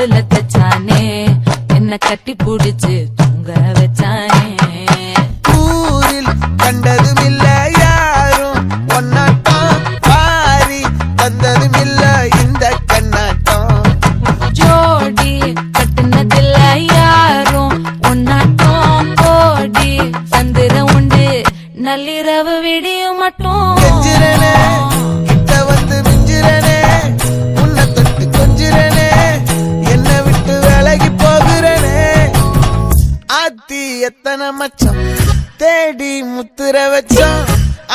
மார்புல தச்சானே என்ன கட்டி புடிச்சு தூங்க வச்சானே. ஊரில் கண்டதும் இல்ல யாரும் ஒன்னாட்டம் பாரி தந்ததும் இல்ல இந்த கண்ணாட்டம். ஜோடி கட்டுனதில்ல யாரும் ஒன்னாட்டம் கோடி சந்திர உண்டு நள்ளிரவு விடியும் மட்டும். கெஞ்சிரனே கிட்ட வந்து மிஞ்சிரனே உன்னை தொட்டு கொஞ்சிரனே என்ன விட்டு விலகி போகிறனே. ஆத்தி எத்தனை மச்சம் தேடி முத்துற வச்சோம்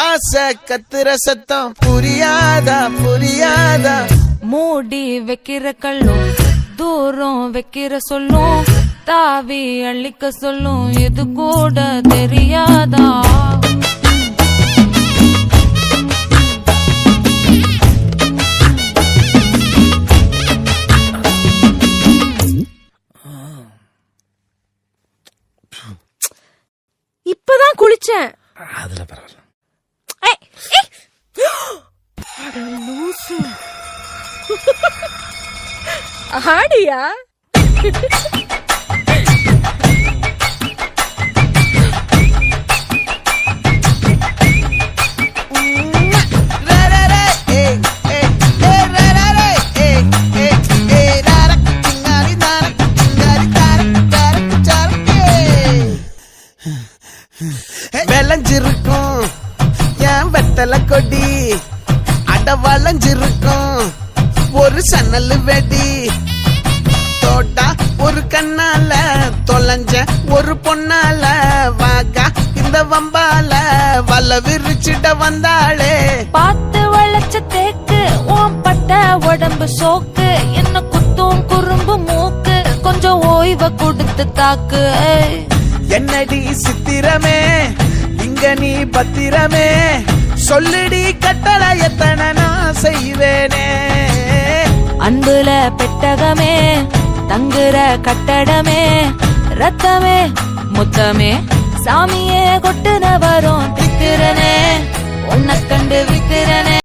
ஆசை கத்துற சத்தம் புரியாதா புரியாதா. மூடி வைக்கிற கல்லும் தூரம் வைக்கிற சொல்லும் தாவி அள்ளிக்க சொல்லும் இது கூட தெரியாதா. இப்பதான் குளிச்சேன். அதுல பரவாயில்ல. ஆடியா விளைஞ்சிருக்கும் என் வெத்தலை கொடி அட வளைஞ்சிருக்கும் ஒரு சன்னல் வெடி தோட்டா ஒரு கண்ணால தொலைஞ்ச ஒரு பொண்ணால வாகா இந்த வம்பால வல்ல விரிச்சிட வந்தாளே. பார்த்து வளைச்ச தேக்கு ஓம் பட்ட உடம்பு சோக்கு என்ன குத்தும் குறும்பு மூக்கு கொஞ்சம் ஓய்வ கொடுத்து தாக்கு. என்னடி சித்திரமே இங்க நீ பத்திரமே சொல்லுடி கட்டளை எத்தனை நான் செய்வேனே. அன்புல பெட்டகமே தங்குற கட்டடமே ரத்தமே முத்தமே சாமியே கொட்டுன வரும் திக்கிறனே உன்னை கண்டு விக்கிறனே.